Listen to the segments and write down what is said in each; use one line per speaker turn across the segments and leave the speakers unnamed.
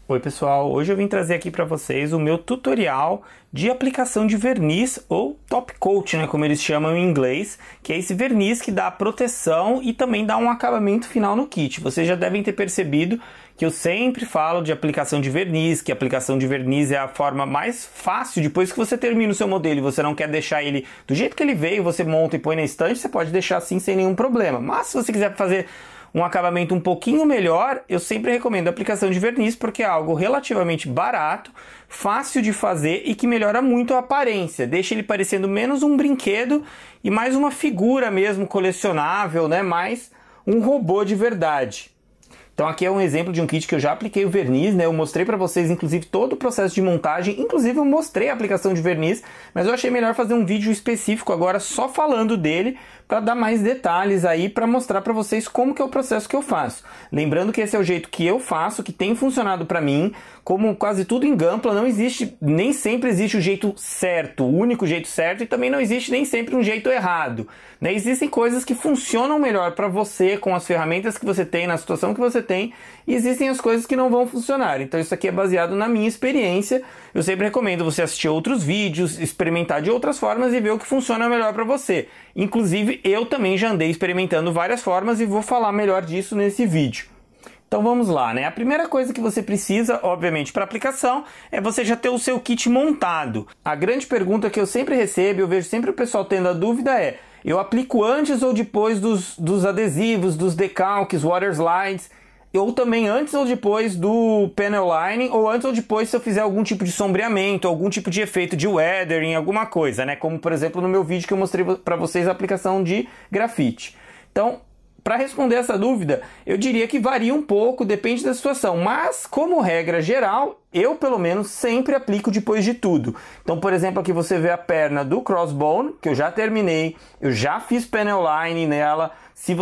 Oi pessoal, hoje eu vim trazer aqui para vocês o meu tutorial de aplicação de verniz ou top coat, né, como eles chamam em inglês, que é esse verniz que dá proteção e também dá um acabamento final no kit. Vocês já devem ter percebido que eu sempre falo de aplicação de verniz, que a aplicação de verniz é a forma mais fácil. Depois que você termina o seu modelo e você não quer deixar ele do jeito que ele veio, você monta e põe na estante, você pode deixar assim sem nenhum problema. Mas se você quiser fazer um acabamento um pouquinho melhor, eu sempre recomendo a aplicação de verniz, porque é algo relativamente barato, fácil de fazer e que melhora muito a aparência. Deixa ele parecendo menos um brinquedo e mais uma figura mesmo colecionável, né? Mais um robô de verdade. Então aqui é um exemplo de um kit que eu já apliquei o verniz, né? Eu mostrei para vocês, inclusive, todo o processo de montagem. Inclusive eu mostrei a aplicação de verniz, mas eu achei melhor fazer um vídeo específico agora só falando dele, para dar mais detalhes aí, para mostrar para vocês como que é o processo que eu faço. Lembrando que esse é o jeito que eu faço, que tem funcionado para mim. Como quase tudo em Gunpla, não existe, nem sempre existe o jeito certo, o único jeito certo, e também não existe nem sempre um jeito errado, né? Existem coisas que funcionam melhor para você, com as ferramentas que você tem, na situação que você tem, e existem as coisas que não vão funcionar. Então isso aqui é baseado na minha experiência. Eu sempre recomendo você assistir outros vídeos, experimentar de outras formas e ver o que funciona melhor para você. Inclusive eu também já andei experimentando várias formas e vou falar melhor disso nesse vídeo. Então vamos lá, né? A primeira coisa que você precisa, obviamente, para aplicação, é você já ter o seu kit montado. A grande pergunta que eu sempre recebo, eu vejo sempre o pessoal tendo a dúvida é: eu aplico antes ou depois dos adesivos, dos decalques, water slides, ou também antes ou depois do panel lining, ou antes ou depois se eu fizer algum tipo de sombreamento, algum tipo de efeito de weathering, alguma coisa, né? Como por exemplo no meu vídeo que eu mostrei para vocês a aplicação de grafite. Então, para responder essa dúvida, eu diria que varia um pouco, depende da situação, mas como regra geral, eu pelo menos sempre aplico depois de tudo. Então, por exemplo, aqui você vê a perna do crossbone, que eu já terminei, eu já fiz panel line nela. Se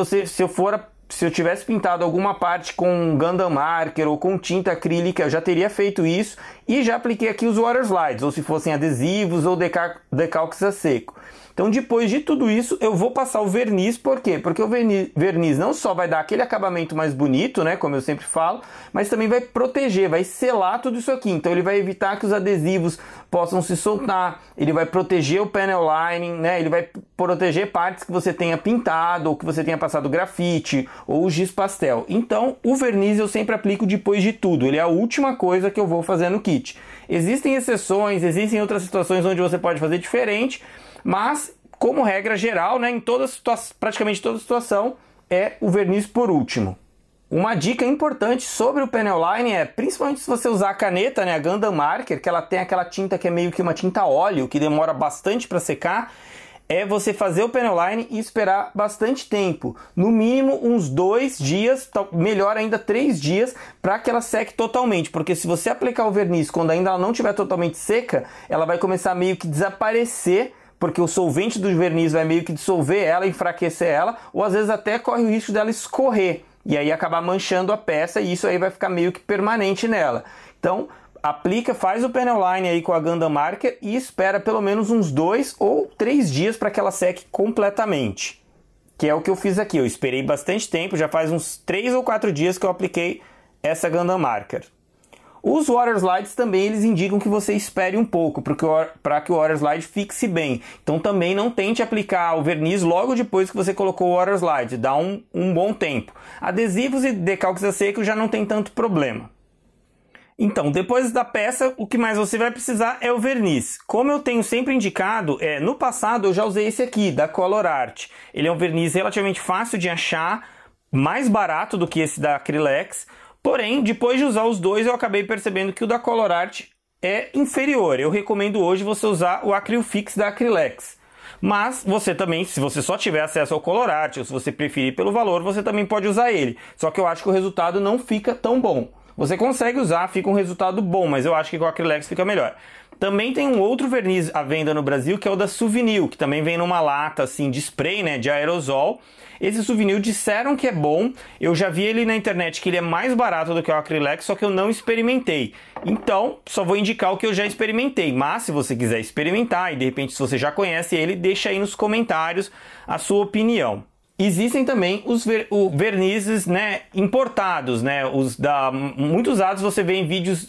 eu tivesse pintado alguma parte com Gundam Marker ou com tinta acrílica, eu já teria feito isso e já apliquei aqui os water slides, ou se fossem adesivos ou decalques a seco. Então depois de tudo isso eu vou passar o verniz. Por quê? Porque o verniz não só vai dar aquele acabamento mais bonito, né, como eu sempre falo, mas também vai proteger, vai selar tudo isso aqui. Então ele vai evitar que os adesivos possam se soltar, ele vai proteger o panel lining, né, ele vai proteger partes que você tenha pintado ou que você tenha passado grafite ou giz pastel. Então o verniz eu sempre aplico depois de tudo, ele é a última coisa que eu vou fazer no kit. Existem exceções, existem outras situações onde você pode fazer diferente, mas como regra geral, né, em praticamente toda situação, é o verniz por último. Uma dica importante sobre o panel line é, principalmente se você usar a caneta, né, a Gundam Marker, que ela tem aquela tinta que é meio que uma tinta óleo, que demora bastante para secar, é você fazer o panel line e esperar bastante tempo, no mínimo uns 2 dias, melhor ainda 3 dias, para que ela seque totalmente, porque se você aplicar o verniz quando ainda ela não estiver totalmente seca, ela vai começar meio que desaparecer, porque o solvente do verniz vai meio que dissolver ela, enfraquecer ela, ou às vezes até corre o risco dela escorrer, e aí acabar manchando a peça, e isso aí vai ficar meio que permanente nela. Então, aplica, faz o panel line aí com a Gundam Marker e espera pelo menos uns 2 ou 3 dias para que ela seque completamente. Que é o que eu fiz aqui, eu esperei bastante tempo, já faz uns 3 ou 4 dias que eu apliquei essa Gundam Marker. Os water slides também eles indicam que você espere um pouco para que o water slide fixe bem. Então também não tente aplicar o verniz logo depois que você colocou o water slide, dá um bom tempo. Adesivos e decalques a seco já não tem tanto problema. Então, depois da peça, o que mais você vai precisar é o verniz. Como eu tenho sempre indicado, no passado eu já usei esse aqui, da Color Art. Ele é um verniz relativamente fácil de achar, mais barato do que esse da Acrylex. Porém, depois de usar os dois, eu acabei percebendo que o da Color Art é inferior. Eu recomendo hoje você usar o Acrylfix da Acrylex. Mas você também, se você só tiver acesso ao Color Art, ou se você preferir pelo valor, você também pode usar ele. Só que eu acho que o resultado não fica tão bom. Você consegue usar, fica um resultado bom, mas eu acho que com o Acrylex fica melhor. Também tem um outro verniz à venda no Brasil, que é o da Suvinil, que também vem numa lata assim de spray, né, de aerosol. Esse Suvinil disseram que é bom, eu já vi ele na internet que ele é mais barato do que o Acrylex, só que eu não experimentei. Então, só vou indicar o que eu já experimentei, mas se você quiser experimentar e de repente se você já conhece ele, deixa aí nos comentários a sua opinião. Existem também os vernizes, né, importados, né, muito usados você vê em vídeos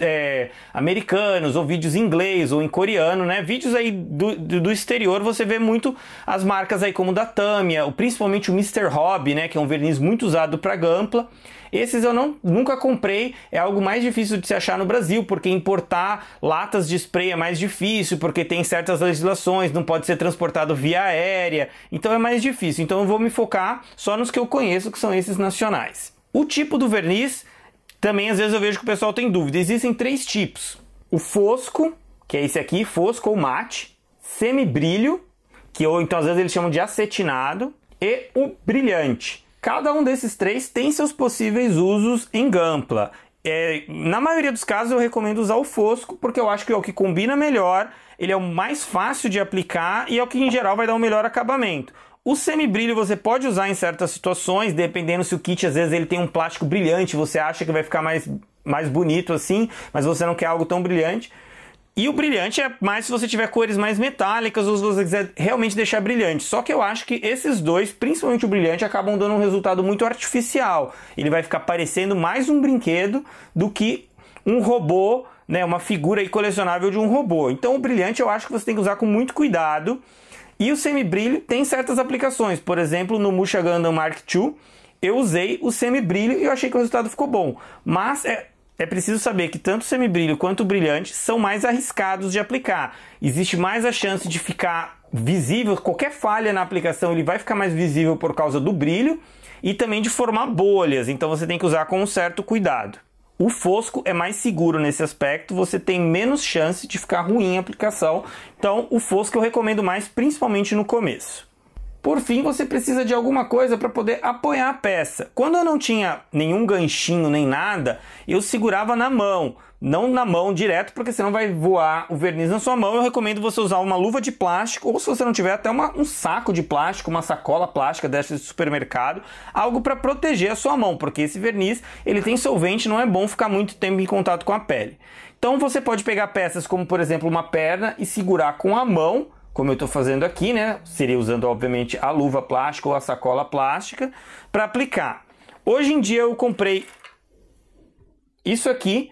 americanos, ou vídeos em inglês, ou em coreano, né, vídeos aí do exterior você vê muito as marcas aí como da Tamiya, principalmente o Mr. Hobby, né, que é um verniz muito usado para Gunpla. Esses eu nunca comprei, é algo mais difícil de se achar no Brasil, porque importar latas de spray é mais difícil, porque tem certas legislações, não pode ser transportado via aérea, então é mais difícil. Então eu vou me focar só nos que eu conheço, que são esses nacionais. O tipo do verniz, também às vezes eu vejo que o pessoal tem dúvida. Existem 3 tipos. O fosco, que é esse aqui, fosco ou mate, semibrilho, ou então às vezes eles chamam de acetinado, e o brilhante. Cada um desses 3 tem seus possíveis usos em Gunpla. Na maioria dos casos eu recomendo usar o fosco, porque eu acho que é o que combina melhor, ele é o mais fácil de aplicar e é o que em geral vai dar um melhor acabamento. O semibrilho você pode usar em certas situações, dependendo se o kit às vezes ele tem um plástico brilhante, você acha que vai ficar mais bonito assim, mas você não quer algo tão brilhante. E o brilhante é mais se você tiver cores mais metálicas ou se você quiser realmente deixar brilhante. Só que eu acho que esses dois, principalmente o brilhante, acabam dando um resultado muito artificial. Ele vai ficar parecendo mais um brinquedo do que um robô, né, uma figura aí colecionável de um robô. Então o brilhante eu acho que você tem que usar com muito cuidado. E o semibrilho tem certas aplicações. Por exemplo, no Musha Gundam Mark II, eu usei o semibrilho e eu achei que o resultado ficou bom. Mas é preciso saber que tanto o semibrilho quanto o brilhante são mais arriscados de aplicar. Existe mais a chance de ficar visível, qualquer falha na aplicação ele vai ficar mais visível por causa do brilho e também de formar bolhas, então você tem que usar com um certo cuidado. O fosco é mais seguro nesse aspecto, você tem menos chance de ficar ruim a aplicação, então o fosco eu recomendo mais, principalmente no começo. Por fim, você precisa de alguma coisa para poder apoiar a peça. Quando eu não tinha nenhum ganchinho nem nada, eu segurava na mão. Não na mão direto, porque senão vai voar o verniz na sua mão. Eu recomendo você usar uma luva de plástico, ou se você não tiver, até um saco de plástico, uma sacola plástica dessas de supermercado, algo para proteger a sua mão, porque esse verniz ele tem solvente, não é bom ficar muito tempo em contato com a pele. Então você pode pegar peças como, por exemplo, uma perna e segurar com a mão, como eu estou fazendo aqui, né? Seria usando, obviamente, a luva plástica ou a sacola plástica para aplicar. Hoje em dia eu comprei isso aqui,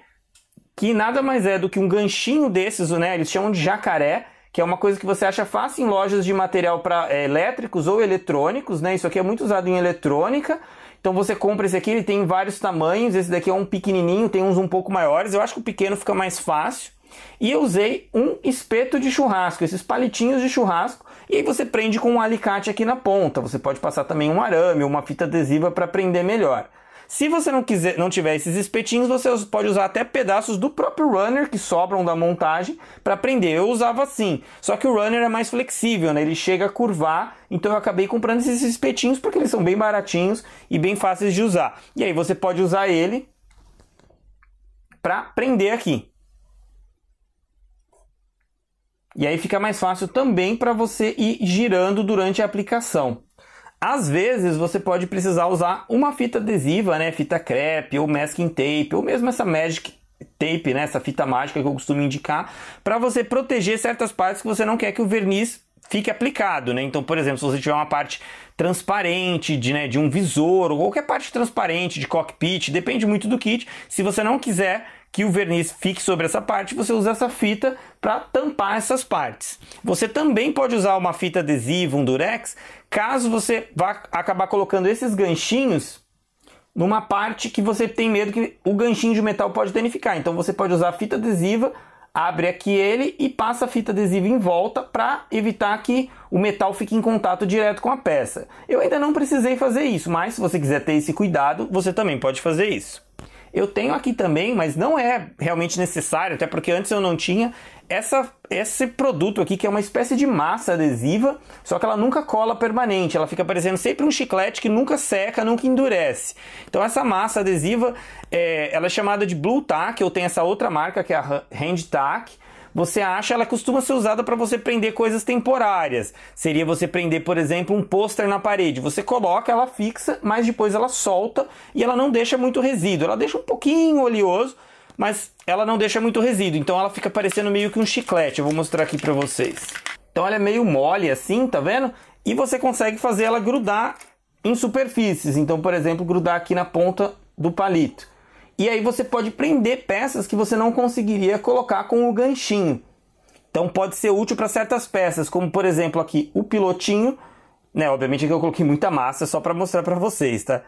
que nada mais é do que um ganchinho desses, né? Eles chamam de jacaré, que é uma coisa que você acha fácil em lojas de material para elétricos ou eletrônicos, né? Isso aqui é muito usado em eletrônica. Então você compra esse aqui, ele tem vários tamanhos. Esse daqui é um pequenininho, tem uns um pouco maiores. Eu acho que o pequeno fica mais fácil. E eu usei um espeto de churrasco, esses palitinhos de churrasco, e aí você prende com um alicate aqui na ponta. Você pode passar também um arame ou uma fita adesiva para prender melhor. Se você não tiver esses espetinhos, você pode usar até pedaços do próprio runner que sobram da montagem para prender. Eu usava assim, só que o runner é mais flexível, né? Ele chega a curvar, então eu acabei comprando esses espetinhos porque eles são bem baratinhos e bem fáceis de usar. E aí você pode usar ele para prender aqui. E aí fica mais fácil também para você ir girando durante a aplicação. Às vezes você pode precisar usar uma fita adesiva, né, fita crepe ou masking tape, ou mesmo essa magic tape, né, essa fita mágica que eu costumo indicar, para você proteger certas partes que você não quer que o verniz fique aplicado, né? Então, por exemplo, se você tiver uma parte transparente de um visor ou qualquer parte transparente de cockpit, depende muito do kit. Se você não quiser que o verniz fique sobre essa parte, você usa essa fita para tampar essas partes. Você também pode usar uma fita adesiva, um durex, caso você vá acabar colocando esses ganchinhos numa parte que você tem medo que o ganchinho de metal pode danificar. Então você pode usar a fita adesiva, abre aqui ele e passa a fita adesiva em volta para evitar que o metal fique em contato direto com a peça. Eu ainda não precisei fazer isso, mas se você quiser ter esse cuidado, você também pode fazer isso. Eu tenho aqui também, mas não é realmente necessário, até porque antes eu não tinha, esse produto aqui que é uma espécie de massa adesiva, só que ela nunca cola permanente, ela fica parecendo sempre um chiclete que nunca seca, nunca endurece. Então essa massa adesiva, ela é chamada de Blue Tack, ou tem essa outra marca que é a Hand Tack. Você acha, ela costuma ser usada para você prender coisas temporárias. Seria você prender, por exemplo, um pôster na parede. Você coloca, ela fixa, mas depois ela solta e ela não deixa muito resíduo. Ela deixa um pouquinho oleoso, mas ela não deixa muito resíduo. Então ela fica parecendo meio que um chiclete. Eu vou mostrar aqui para vocês. Então ela é meio mole assim, tá vendo? E você consegue fazer ela grudar em superfícies. Então, por exemplo, grudar aqui na ponta do palito. E aí você pode prender peças que você não conseguiria colocar com o ganchinho. Então pode ser útil para certas peças, como por exemplo aqui o pilotinho, né? Obviamente aqui eu coloquei muita massa só para mostrar para vocês, tá?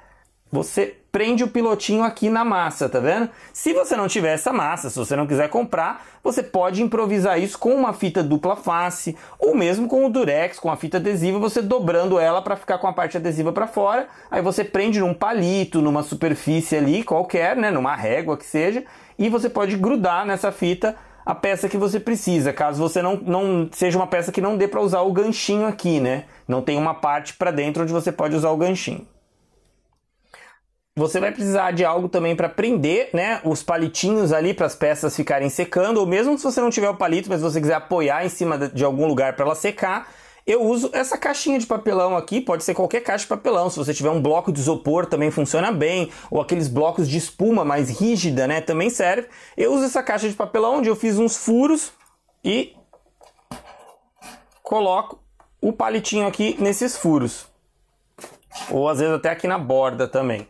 Você prende o pilotinho aqui na massa, tá vendo? Se você não tiver essa massa, se você não quiser comprar, você pode improvisar isso com uma fita dupla face, ou mesmo com o durex, com a fita adesiva, você dobrando ela para ficar com a parte adesiva para fora. Aí você prende num palito, numa superfície ali qualquer, né? Numa régua que seja, e você pode grudar nessa fita a peça que você precisa, caso você não seja uma peça que não dê para usar o ganchinho aqui, né? Não tem uma parte para dentro onde você pode usar o ganchinho. Você vai precisar de algo também para prender, né, os palitinhos ali para as peças ficarem secando, ou mesmo se você não tiver o palito, mas você quiser apoiar em cima de algum lugar para ela secar, eu uso essa caixinha de papelão aqui, pode ser qualquer caixa de papelão, se você tiver um bloco de isopor também funciona bem, ou aqueles blocos de espuma mais rígida, né, também serve. Eu uso essa caixa de papelão onde eu fiz uns furos e coloco o palitinho aqui nesses furos, ou às vezes até aqui na borda também.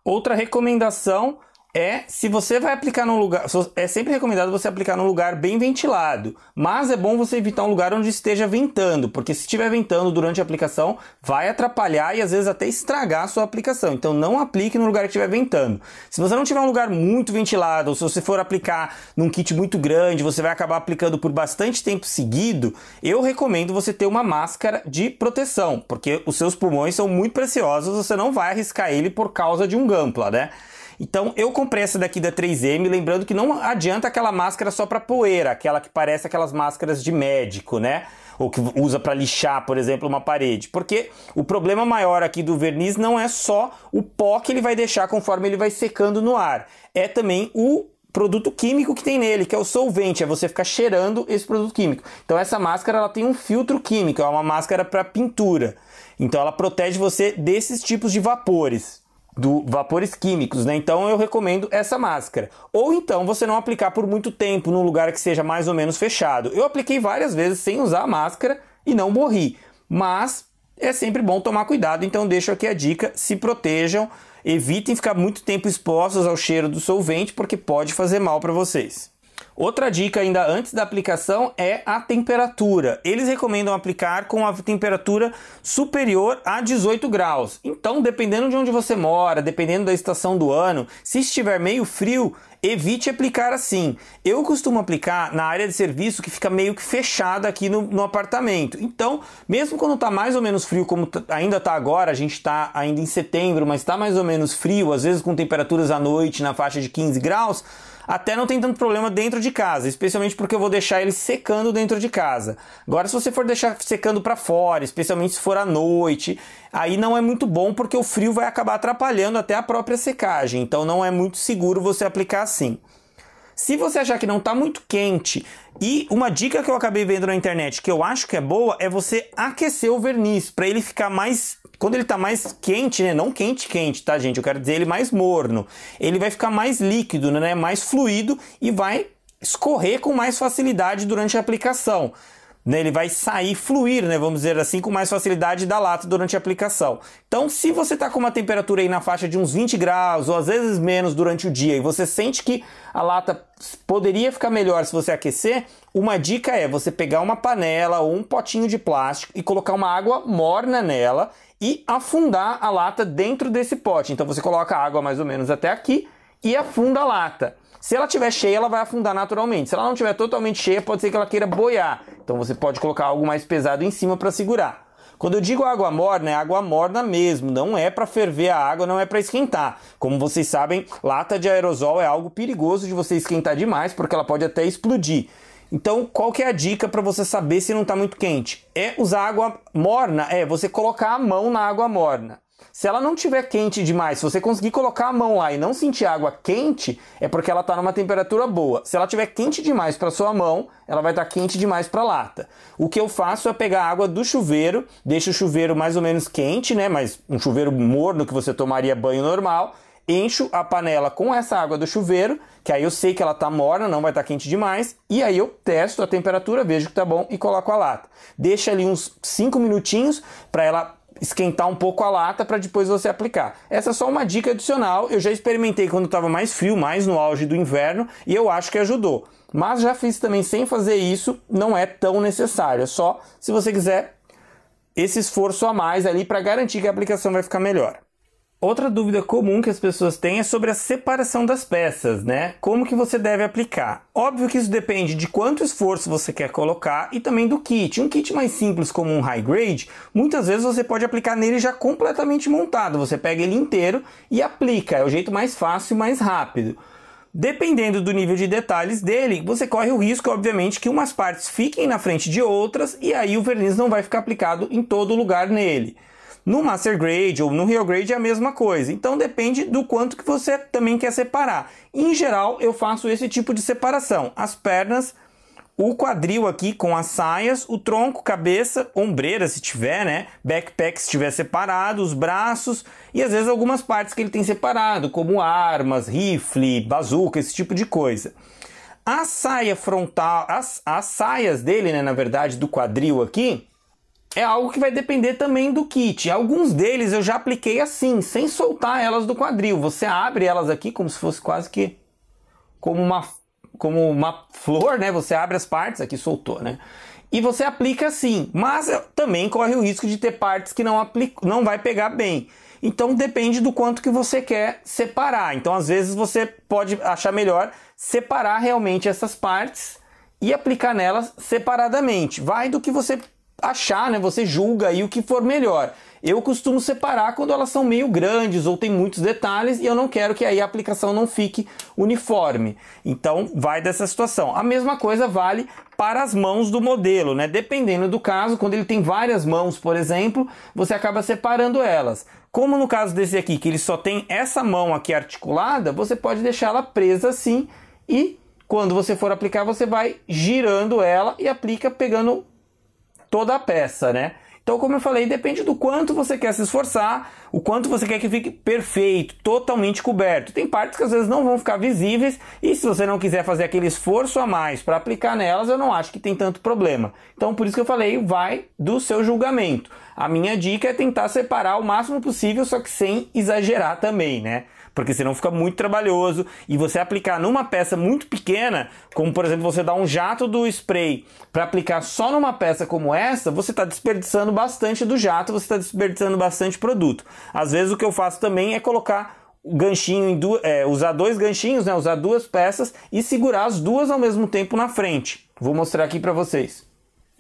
Outra recomendação é, se você vai aplicar num lugar, é sempre recomendado você aplicar num lugar bem ventilado, mas é bom você evitar um lugar onde esteja ventando, porque se estiver ventando durante a aplicação, vai atrapalhar e às vezes até estragar a sua aplicação. Então não aplique no lugar que estiver ventando. Se você não tiver um lugar muito ventilado, ou se você for aplicar num kit muito grande, você vai acabar aplicando por bastante tempo seguido, eu recomendo você ter uma máscara de proteção, porque os seus pulmões são muito preciosos, você não vai arriscar ele por causa de um Gunpla, né? Então eu comprei essa daqui da 3M, lembrando que não adianta aquela máscara só para poeira, aquela que parece aquelas máscaras de médico, né? Ou que usa para lixar, por exemplo, uma parede. Porque o problema maior aqui do verniz não é só o pó que ele vai deixar conforme ele vai secando no ar, é também o produto químico que tem nele, que é o solvente, é você ficar cheirando esse produto químico. Então essa máscara ela tem um filtro químico, é uma máscara para pintura. Então ela protege você desses tipos de vapores. Vapores químicos, né? Então eu recomendo essa máscara. Ou então você não aplicar por muito tempo num lugar que seja mais ou menos fechado. Eu apliquei várias vezes sem usar a máscara e não morri. Mas é sempre bom tomar cuidado, então deixo aqui a dica, se protejam, evitem ficar muito tempo expostos ao cheiro do solvente, porque pode fazer mal para vocês. Outra dica ainda antes da aplicação é a temperatura. Eles recomendam aplicar com a temperatura superior a 18 graus. Então, dependendo de onde você mora, dependendo da estação do ano, se estiver meio frio, evite aplicar assim. Eu costumo aplicar na área de serviço que fica meio que fechada aqui no apartamento. Então, mesmo quando está mais ou menos frio, como ainda está agora, a gente está ainda em setembro, mas está mais ou menos frio, às vezes com temperaturas à noite na faixa de 15 graus, até não tem tanto problema dentro de casa, especialmente porque eu vou deixar ele secando dentro de casa. Agora, se você for deixar secando para fora, especialmente se for à noite, aí não é muito bom porque o frio vai acabar atrapalhando até a própria secagem. Então não é muito seguro você aplicar assim. Se você achar que não está muito quente, e uma dica que eu acabei vendo na internet que eu acho que é boa, é você aquecer o verniz, para ele ficar mais... Quando ele está mais quente, né? Não quente, tá, gente? Eu quero dizer ele mais morno. Ele vai ficar mais líquido, né? Mais fluido e vai escorrer com mais facilidade durante a aplicação. Ele vai sair, fluir, né, vamos dizer assim, com mais facilidade da lata durante a aplicação. Então, se você está com uma temperatura aí na faixa de uns 20 graus, ou às vezes menos durante o dia, e você sente que a lata poderia ficar melhor se você aquecer, uma dica é você pegar uma panela ou um potinho de plástico e colocar uma água morna nela e afundar a lata dentro desse pote. Então você coloca a água mais ou menos até aqui e afunda a lata. Se ela estiver cheia, ela vai afundar naturalmente. Se ela não estiver totalmente cheia, pode ser que ela queira boiar. Então você pode colocar algo mais pesado em cima para segurar. Quando eu digo água morna, é água morna mesmo. Não é para ferver a água, não é para esquentar. Como vocês sabem, lata de aerosol é algo perigoso de você esquentar demais, porque ela pode até explodir. Então, qual que é a dica para você saber se não está muito quente? É usar água morna, é você colocar a mão na água morna. Se ela não estiver quente demais, se você conseguir colocar a mão lá e não sentir a água quente, é porque ela está numa temperatura boa. Se ela estiver quente demais para sua mão, ela vai estar quente demais para a lata. O que eu faço é pegar a água do chuveiro, deixo o chuveiro mais ou menos quente, né? Mas um chuveiro morno que você tomaria banho normal. encho a panela com essa água do chuveiro, que aí eu sei que ela tá morna, não vai estar quente demais, e aí eu testo a temperatura, vejo que tá bom e coloco a lata. Deixa ali uns 5 minutinhos para ela esquentar um pouco a lata para depois você aplicar. Essa é só uma dica adicional, eu já experimentei quando estava mais frio, mais no auge do inverno, e eu acho que ajudou. Mas já fiz também sem fazer isso, não é tão necessário, é só se você quiser esse esforço a mais ali para garantir que a aplicação vai ficar melhor. Outra dúvida comum que as pessoas têm é sobre a separação das peças, né? Como que você deve aplicar? Óbvio que isso depende de quanto esforço você quer colocar e também do kit. Um kit mais simples como um high grade, muitas vezes você pode aplicar nele já completamente montado. Você pega ele inteiro e aplica, é o jeito mais fácil e mais rápido. Dependendo do nível de detalhes dele, você corre o risco, obviamente, que umas partes fiquem na frente de outras e aí o verniz não vai ficar aplicado em todo lugar nele. No Master Grade ou no Real Grade é a mesma coisa, então depende do quanto que você também quer separar. Em geral, eu faço esse tipo de separação: as pernas, o quadril aqui com as saias, o tronco, cabeça, ombreira se tiver, né? Backpack se tiver separado, os braços e às vezes algumas partes que ele tem separado, como armas, rifle, bazuca, esse tipo de coisa. A saia frontal, as saias dele, né, na verdade, do quadril aqui, é algo que vai depender também do kit. Alguns deles eu já apliquei assim, sem soltar elas do quadril. Você abre elas aqui como se fosse quase que como uma flor, né? Você abre as partes, aqui soltou, né? E você aplica assim, mas também corre o risco de ter partes que não vai pegar bem. Então depende do quanto que você quer separar. Então às vezes você pode achar melhor separar realmente essas partes e aplicar nelas separadamente. Vai do que você achar, né? Você julga aí o que for melhor. Eu costumo separar quando elas são meio grandes ou tem muitos detalhes e eu não quero que aí a aplicação não fique uniforme. Então vai dessa situação. A mesma coisa vale para as mãos do modelo, né? Dependendo do caso, quando ele tem várias mãos, por exemplo, você acaba separando elas. Como no caso desse aqui, que ele só tem essa mão aqui articulada, você pode deixar ela presa assim e quando você for aplicar, você vai girando ela e aplica pegando toda a peça, né? Então, como eu falei, depende do quanto você quer se esforçar, o quanto você quer que fique perfeito, totalmente coberto. Tem partes que às vezes não vão ficar visíveis e se você não quiser fazer aquele esforço a mais para aplicar nelas, eu não acho que tem tanto problema. Então, por isso que eu falei, vai do seu julgamento. A minha dica é tentar separar o máximo possível, só que sem exagerar também, né? Porque senão fica muito trabalhoso e você aplicar numa peça muito pequena, como por exemplo você dar um jato do spray para aplicar só numa peça como essa, você está desperdiçando bastante do jato, você está desperdiçando bastante produto. Às vezes o que eu faço também é colocar o ganchinho usar dois ganchinhos, né? Usar duas peças e segurar as duas ao mesmo tempo na frente. Vou mostrar aqui para vocês.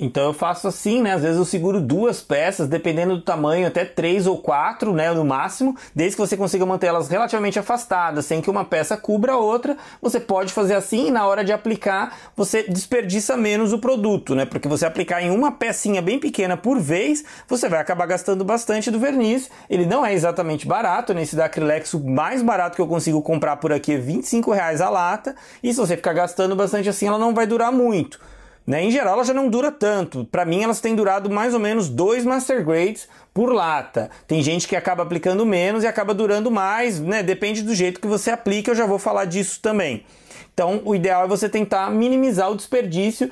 Então eu faço assim, né? Às vezes eu seguro duas peças, dependendo do tamanho, até 3 ou 4, né? No máximo, desde que você consiga manter elas relativamente afastadas, sem que uma peça cubra a outra, você pode fazer assim e na hora de aplicar, você desperdiça menos o produto, né? Porque você aplicar em uma pecinha bem pequena por vez, você vai acabar gastando bastante do verniz. Ele não é exatamente barato, né? Esse da Acrylex, o mais barato que eu consigo comprar por aqui é R$25 a lata, e se você ficar gastando bastante assim, ela não vai durar muito. Né? Em geral, ela já não dura tanto. Para mim, elas têm durado mais ou menos 2 Master Grades por lata. Tem gente que acaba aplicando menos e acaba durando mais, né? Depende do jeito que você aplica, eu já vou falar disso também. Então, o ideal é você tentar minimizar o desperdício,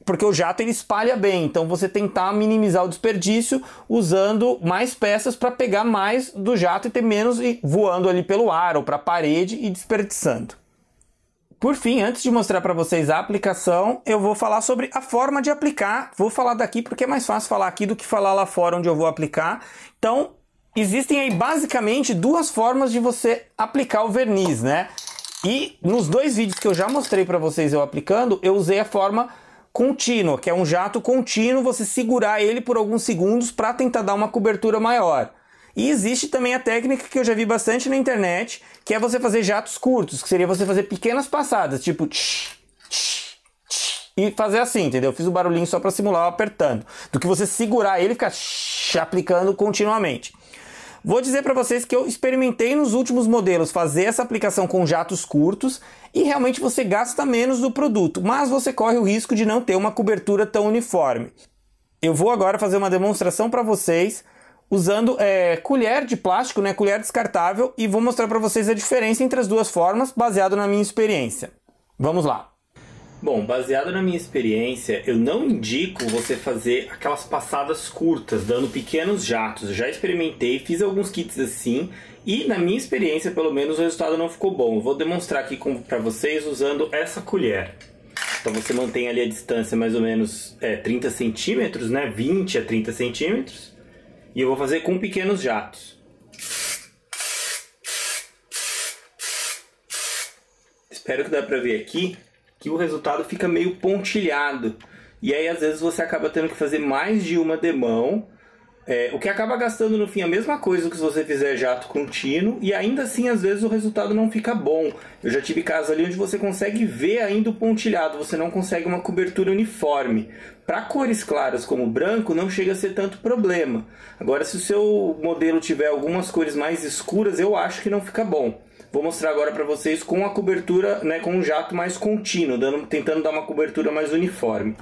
porque o jato ele espalha bem. Então, você tentar minimizar o desperdício usando mais peças para pegar mais do jato e ter menos voando ali pelo ar ou para a parede e desperdiçando. Por fim, antes de mostrar para vocês a aplicação, eu vou falar sobre a forma de aplicar. Vou falar daqui porque é mais fácil falar aqui do que falar lá fora onde eu vou aplicar. Então, existem aí basicamente duas formas de você aplicar o verniz, né? E nos dois vídeos que eu já mostrei para vocês eu aplicando, eu usei a forma contínua, que é um jato contínuo, você segurar ele por alguns segundos para tentar dar uma cobertura maior. E existe também a técnica que eu já vi bastante na internet, que é você fazer jatos curtos, que seria você fazer pequenas passadas, tipo tch, tch, tch, e fazer assim, entendeu? Eu fiz o barulhinho só para simular o apertando, do que você segurar ele e ficar aplicando continuamente. Vou dizer para vocês que eu experimentei nos últimos modelos fazer essa aplicação com jatos curtos e realmente você gasta menos do produto, mas você corre o risco de não ter uma cobertura tão uniforme. Eu vou agora fazer uma demonstração para vocês usando colher de plástico, né, colher descartável, e vou mostrar para vocês a diferença entre as duas formas, baseado na minha experiência. Vamos lá! Bom, baseado na minha experiência, eu não indico você fazer aquelas passadas curtas, dando pequenos jatos. Eu já experimentei, fiz alguns kits assim, e na minha experiência, pelo menos, o resultado não ficou bom. Eu vou demonstrar aqui para vocês usando essa colher. Então você mantém ali a distância mais ou menos 30 centímetros, né? 20 a 30 centímetros. E eu vou fazer com pequenos jatos. Espero que dá para ver aqui que o resultado fica meio pontilhado. E aí às vezes você acaba tendo que fazer mais de uma demão. O que acaba gastando no fim a mesma coisa que se você fizer jato contínuo. E ainda assim às vezes o resultado não fica bom. Eu já tive casos ali onde você consegue ver ainda o pontilhado. Você não consegue uma cobertura uniforme. Para cores claras como o branco não chega a ser tanto problema. Agora se o seu modelo tiver algumas cores mais escuras, eu acho que não fica bom. Vou mostrar agora para vocês com a cobertura, né, com um jato mais contínuo, tentando dar uma cobertura mais uniforme.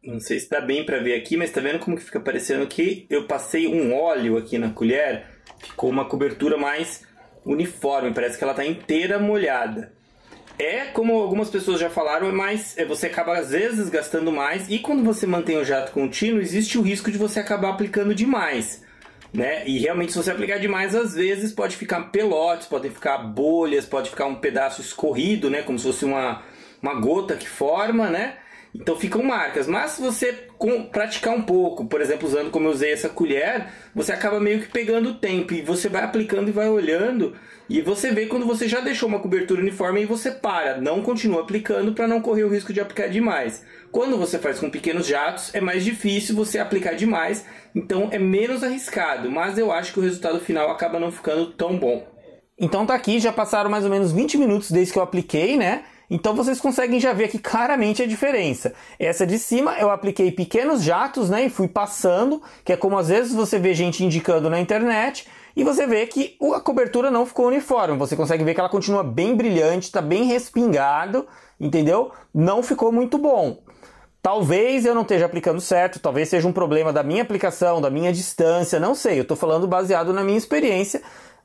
Não sei se dá bem para ver aqui, mas tá vendo como que fica parecendo que eu passei um óleo aqui na colher? Ficou uma cobertura mais uniforme, parece que ela está inteira molhada. Como algumas pessoas já falaram, você acaba às vezes gastando mais, e quando você mantém o jato contínuo, existe o risco de você acabar aplicando demais, né? E realmente se você aplicar demais, às vezes pode ficar pelotes, podem ficar bolhas, pode ficar um pedaço escorrido, né? Como se fosse uma gota que forma, né? Então ficam marcas, mas se você praticar um pouco, por exemplo, usando como eu usei essa colher, você acaba meio que pegando o tempo, e você vai aplicando e vai olhando, e você vê quando você já deixou uma cobertura uniforme e você para, não continua aplicando para não correr o risco de aplicar demais. Quando você faz com pequenos jatos, é mais difícil você aplicar demais, então é menos arriscado, mas eu acho que o resultado final acaba não ficando tão bom. Então tá aqui, já passaram mais ou menos 20 minutos desde que eu apliquei, né? Então vocês conseguem já ver aqui claramente a diferença. Essa de cima eu apliquei pequenos jatos, né, e fui passando, que é como às vezes você vê gente indicando na internet, e você vê que a cobertura não ficou uniforme. Você consegue ver que ela continua bem brilhante, está bem respingado, entendeu? Não ficou muito bom. Talvez eu não esteja aplicando certo, talvez seja um problema da minha aplicação, da minha distância, não sei. Eu estou falando baseado na minha experiência.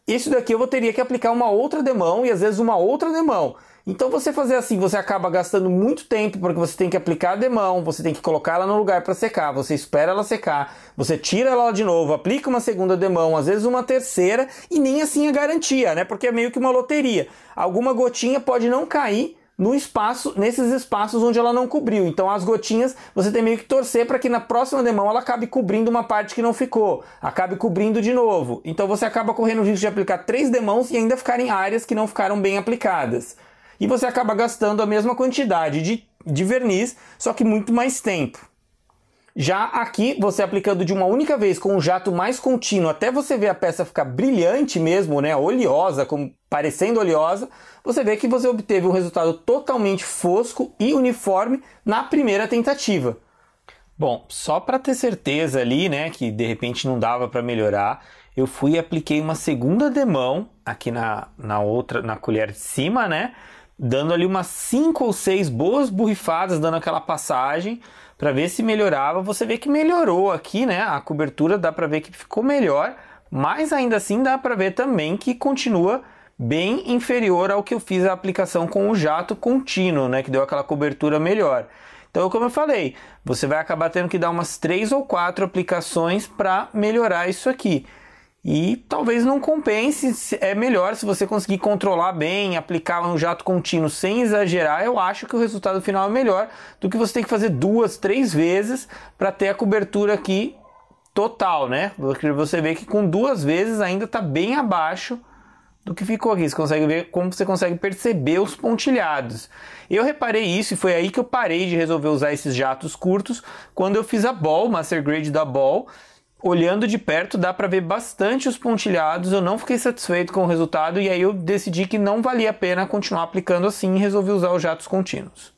Isso daqui eu teria que aplicar uma outra demão e às vezes uma outra demão. Então você fazer assim, você acaba gastando muito tempo, porque você tem que aplicar a demão, você tem que colocar ela no lugar para secar, você espera ela secar, você tira ela de novo, aplica uma segunda demão, às vezes uma terceira, e nem assim é garantia, né? Porque é meio que uma loteria. Alguma gotinha pode não cair nesses espaços onde ela não cobriu. Então as gotinhas você tem meio que torcer para que na próxima demão ela acabe cobrindo uma parte que não ficou, acabe cobrindo de novo. Então você acaba correndo o risco de aplicar 3 demãos e ainda ficarem áreas que não ficaram bem aplicadas. E você acaba gastando a mesma quantidade de verniz, só que muito mais tempo. Já aqui, você aplicando de uma única vez com um jato mais contínuo, até você ver a peça ficar brilhante mesmo, né, oleosa, parecendo oleosa, você vê que você obteve um resultado totalmente fosco e uniforme na primeira tentativa. Bom, só para ter certeza ali, né, que de repente não dava para melhorar, eu fui e apliquei uma segunda demão aqui na colher de cima, né, dando ali umas 5 ou 6 boas borrifadas, dando aquela passagem para ver se melhorava. Você vê que melhorou aqui, né? A cobertura dá para ver que ficou melhor, mas ainda assim dá para ver também que continua bem inferior ao que eu fiz a aplicação com o jato contínuo, né? Que deu aquela cobertura melhor. Então, como eu falei, você vai acabar tendo que dar umas 3 ou 4 aplicações para melhorar isso aqui. E talvez não compense, é melhor se você conseguir controlar bem, aplicar um jato contínuo sem exagerar. Eu acho que o resultado final é melhor do que você ter que fazer 2, 3 vezes para ter a cobertura aqui total, né? Porque você vê que com 2 vezes ainda está bem abaixo do que ficou aqui. Você consegue ver como você consegue perceber os pontilhados. Eu reparei isso e foi aí que eu parei de resolver usar esses jatos curtos quando eu fiz a Ball, Master Grade da Ball. Olhando de perto dá para ver bastante os pontilhados, eu não fiquei satisfeito com o resultado e aí eu decidi que não valia a pena continuar aplicando assim e resolvi usar os jatos contínuos.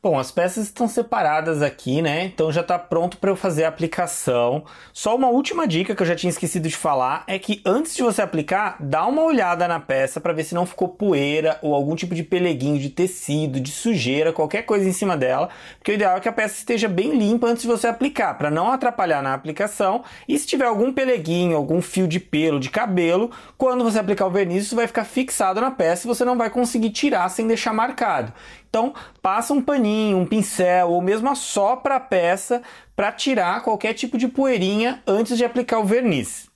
Bom, as peças estão separadas aqui, né? Então já está pronto para eu fazer a aplicação. Só uma última dica que eu já tinha esquecido de falar é que antes de você aplicar, dá uma olhada na peça para ver se não ficou poeira ou algum tipo de peleguinho de tecido, de sujeira, qualquer coisa em cima dela, porque o ideal é que a peça esteja bem limpa antes de você aplicar, para não atrapalhar na aplicação. E se tiver algum peleguinho, algum fio de pelo, de cabelo, quando você aplicar o verniz, isso vai ficar fixado na peça e você não vai conseguir tirar sem deixar marcado. Então, passa um paninho, um pincel ou mesmo assopra a peça para tirar qualquer tipo de poeirinha antes de aplicar o verniz.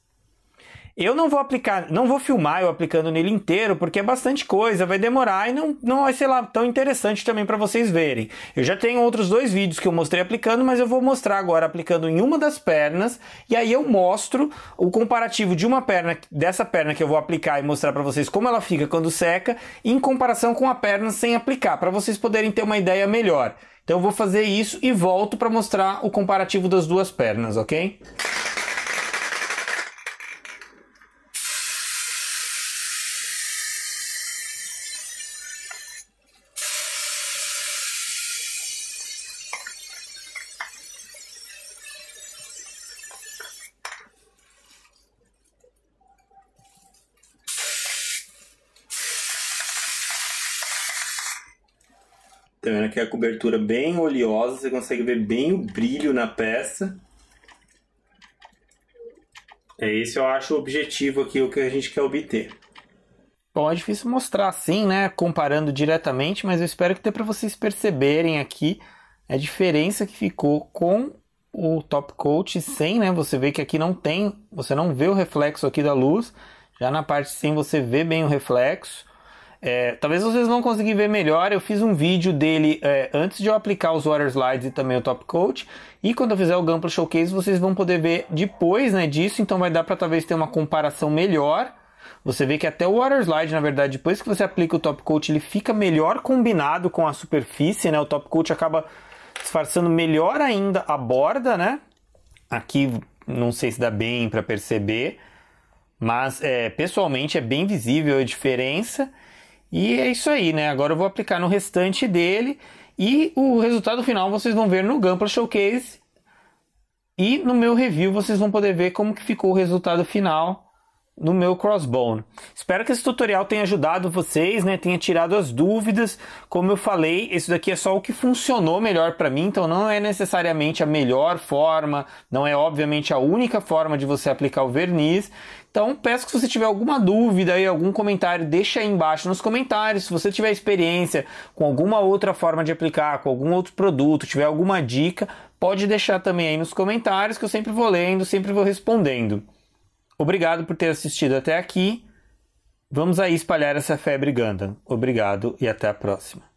Eu não vou filmar eu aplicando nele inteiro, porque é bastante coisa, vai demorar e não vai ser lá tão interessante também para vocês verem. Eu já tenho outros 2 vídeos que eu mostrei aplicando, mas eu vou mostrar agora aplicando em uma das pernas, e aí eu mostro o comparativo de uma perna, dessa perna que eu vou aplicar e mostrar para vocês como ela fica quando seca, em comparação com a perna sem aplicar, para vocês poderem ter uma ideia melhor. Então eu vou fazer isso e volto para mostrar o comparativo das 2 pernas, ok? Tá vendo aqui a cobertura bem oleosa, você consegue ver bem o brilho na peça. É esse, eu acho, o objetivo aqui, o que a gente quer obter. Bom, é difícil mostrar assim, né, comparando diretamente, mas eu espero que dê para vocês perceberem aqui a diferença que ficou com o top coat sem, né, você vê que aqui não tem, você não vê o reflexo aqui da luz, já na parte sem você vê bem o reflexo. Talvez vocês vão conseguir ver melhor, eu fiz um vídeo dele antes de eu aplicar os water slides e também o top coat, e quando eu fizer o Gunpla Showcase vocês vão poder ver depois, né, disso, então vai dar para talvez ter uma comparação melhor. Você vê que até o water slide, na verdade, depois que você aplica o top coat, ele fica melhor combinado com a superfície, né, o top coat acaba disfarçando melhor ainda a borda, né, aqui não sei se dá bem para perceber, mas pessoalmente é bem visível a diferença. E é isso aí, né? Agora eu vou aplicar no restante dele e o resultado final vocês vão ver no Gunpla Showcase. E no meu review vocês vão poder ver como que ficou o resultado final no meu crossbone. Espero que esse tutorial tenha ajudado vocês, né? Tenha tirado as dúvidas. Como eu falei, esse daqui é só o que funcionou melhor para mim, então não é necessariamente a melhor forma, não é obviamente a única forma de você aplicar o verniz. Então peço que se você tiver alguma dúvida e algum comentário, deixa aí embaixo nos comentários. Se você tiver experiência com alguma outra forma de aplicar, com algum outro produto, tiver alguma dica, pode deixar também aí nos comentários que eu sempre vou lendo, sempre vou respondendo. Obrigado por ter assistido até aqui. Vamos aí espalhar essa febre Gundam. Obrigado e até a próxima.